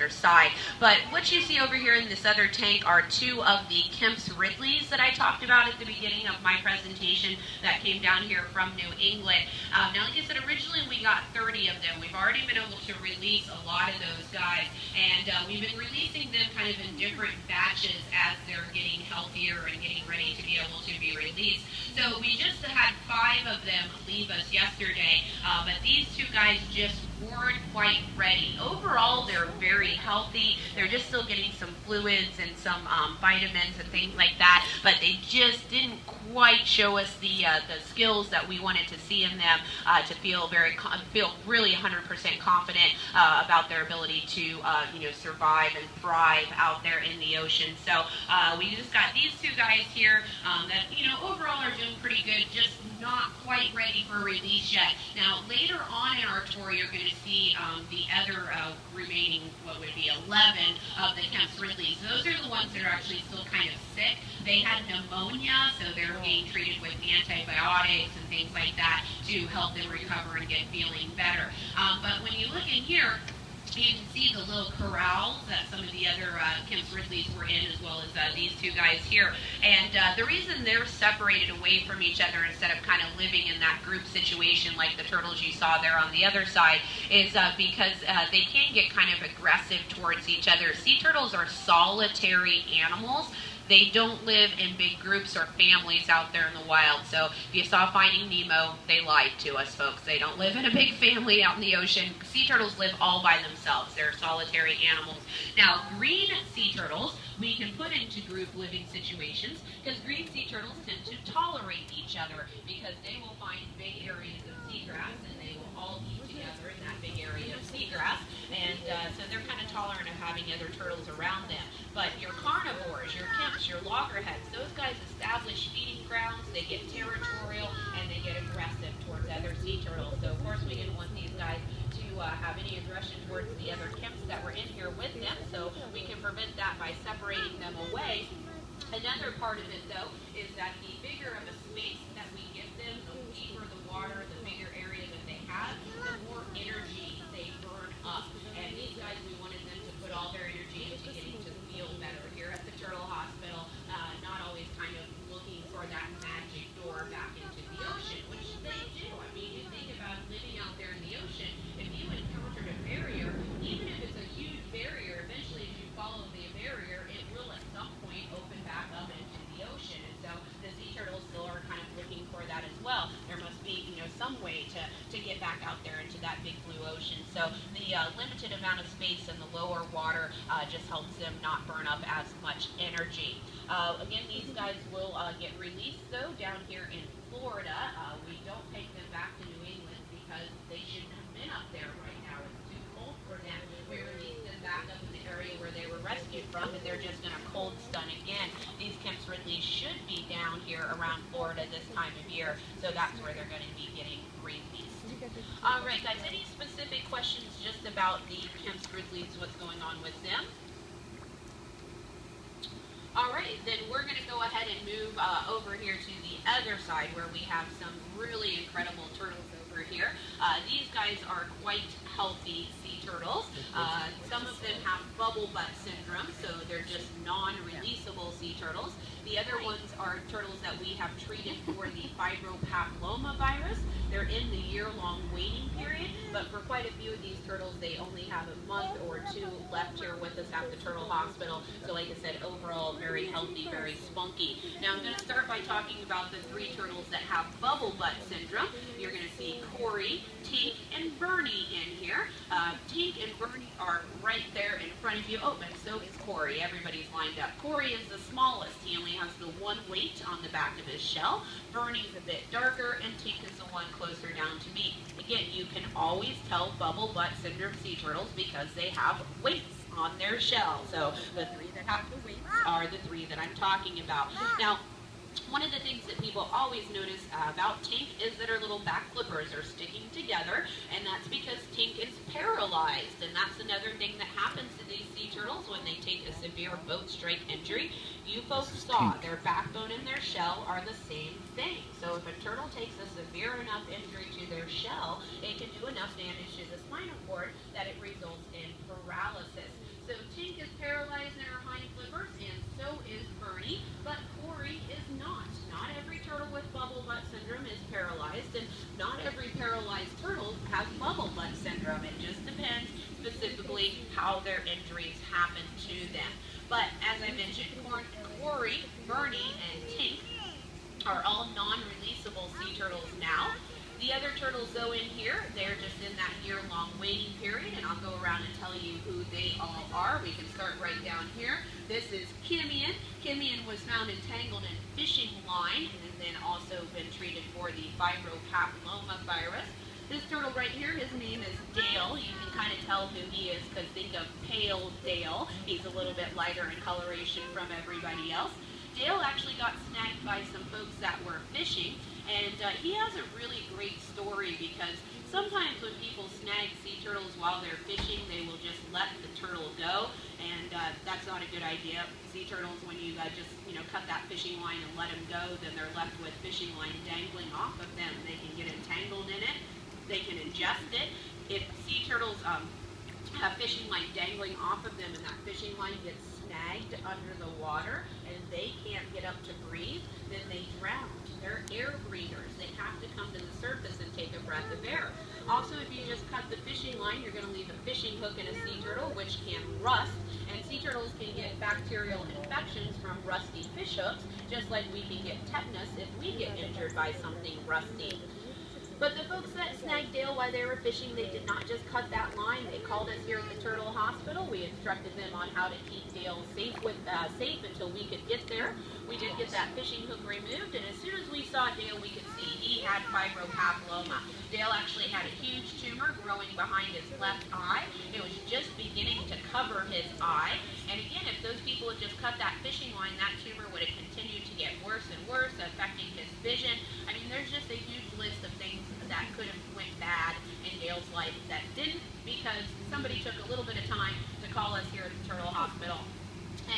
other side. But what you see over here in this other tank are two of the Kemp's Ridleys that I talked about at the beginning of my presentation that came down here from New England. Now, like I said, originally we got 30 of them. We've already been able to release a lot of those guys, and we've been releasing them kind of in different batches as they're getting healthier and getting ready to be able to be released. So we just had 5 of them leave us yesterday, but these two guys just weren't quite ready. Overall, they're very healthy. They're just still getting some fluids and some vitamins and things like that, but they just didn't quite show us the skills that we wanted to see in them to feel really 100% confident about their ability to survive and thrive out there in the ocean. So we just got these two guys here that overall are doing pretty good, just not quite ready for release yet. Now later on in our tour, you're going to see the other remaining, what would be 11 of the Kemp's Ridleys. Those are the ones that are actually still kind of sick. They had pneumonia, so they're being treated with antibiotics and things like that to help them recover and get feeling better. But when you look in here, you can see the little corrals that some of the other Kemp's Ridleys were in, as well as these two guys here. And the reason they're separated away from each other instead of kind of living in that group situation like the turtles you saw there on the other side is because they can get kind of aggressive towards each other. Sea turtles are solitary animals. They don't live in big groups or families out there in the wild. So if you saw Finding Nemo, they lied to us, folks. They don't live in a big family out in the ocean. Sea turtles live all by themselves. They're solitary animals. Now, green sea turtles, we can put into group living situations because green sea turtles tend to tolerate each other because they will find big areas of seagrass and they will all eat together in that big area of seagrass. And so they're kind of tolerant of having other turtles around them. But your carnivores, your Kemps, your loggerheads, those guys establish feeding grounds, they get territorial, and they get aggressive towards other sea turtles. So of course we didn't want these guys to have any aggression towards the other Kemps that were in here with them, so we can prevent that by separating them away. Another part of it, though, is that the bigger of a space that we give them, the deeper the water, the bigger area that they have, the more energy they burn up. And these guys, we wanted them to put all their energy into getting to feel better here at the Turtle Hospital, not always kind of looking for that magic door back into the ocean, which they do. I mean, you think about living out there in the ocean, if you encountered a barrier, even if it's a huge barrier, eventually if you follow the barrier, it will at some point open back up into the ocean. And so the sea turtles still are kind of looking for that as well. There must be, some way to get back out there into that big blue ocean. So the limited amount of space in the lower water just helps them not burn up as much energy. Again, these guys will get released, though, down here in Florida. We don't take them back to New England because they shouldn't have been up there right now. It's too cold for them. We release them back up in the area where they were rescued from, and they're just going to cold stun again. These Kemp's Ridleys should be down here around Florida this time of year, so that's where they're going to be getting released. All right, guys, any specific questions just about the Kemp's Ridleys, what's going on with them? All right, then we're going to go ahead and move over here to the other side where we have some really incredible turtles over here. These guys are quite healthy sea turtles. Some of them have bubble butt syndrome, so they're just non-releasable sea turtles. The other ones are turtles that we have treated for the fibropapillomavirus. They're in the year-long waiting period, but for quite a few of these turtles, they only have a month or 2 left here with us at the Turtle Hospital. So like I said, overall, very healthy, very spunky. Now I'm going to start by talking about the 3 turtles that have bubble butt syndrome. You're going to see Corey, Tink, and Bernie in here. Tink and Bernie are right there in front of you. Oh, and so is Corey. Everybody's lined up. Corey is the smallest. He only has the 1 weight on the back of his shell. Bernie's a bit darker, and Tink is the one closer down to me. Again, you can always tell bubble butt syndrome sea turtles because they have weights on their shell. So the 3 that have the weights are the 3 that I'm talking about. Now, one of the things that people always notice about Tink is that her little back flippers are sticking together, and that's because Tink is paralyzed. And that's another thing that happens to these sea turtles when they take a severe boat strike injury. You folks saw their backbone and their shell are the same thing. So if a turtle takes a severe enough injury to their shell, it can do enough damage to the spinal cord that it results in paralysis. how their injuries happened to them. But as I mentioned, Corey, Bernie, and Tink are all non-releasable sea turtles now. The other turtles, though, in here, they're just in that year-long waiting period, and I'll go around and tell you who they all are. We can start right down here. This is Kimian. Kimian was found entangled in fishing line and then also been treated for the fibropapilloma virus. This turtle right here, his name is Dale. You can kind of tell who he is because think of Pale Dale. He's a little bit lighter in coloration from everybody else. Dale actually got snagged by some folks that were fishing, and he has a really great story because sometimes when people snag sea turtles while they're fishing, they will just let the turtle go, and that's not a good idea. Sea turtles, when you just cut that fishing line and let them go, then they're left with fishing line dangling off of them. They can get entangled in it. They can ingest it. If sea turtles have fishing line dangling off of them and that fishing line gets snagged under the water and they can't get up to breathe, then they drown. They're air breathers. They have to come to the surface and take a breath of air. Also, if you just cut the fishing line, you're going to leave a fishing hook in a sea turtle, which can rust, and sea turtles can get bacterial infections from rusty fish hooks, just like we can get tetanus if we get injured by something rusty. But the folks that snagged Dale while they were fishing, they did not just cut that line. They called us here at the Turtle Hospital. We instructed them on how to keep Dale safe until we could get there. We did get that fishing hook removed, and as soon as we saw Dale, we could see he had fibropapilloma. Dale actually had a huge tumor growing behind his left eye. It was just beginning to cover his eye. And again, if those people had just cut that fishing line, that tumor would have continued to get worse and worse, affecting his vision. I mean, there's just a huge list of things that could have went bad in Dale's life that didn't, because somebody took a little bit of time to call us here at the Turtle Hospital.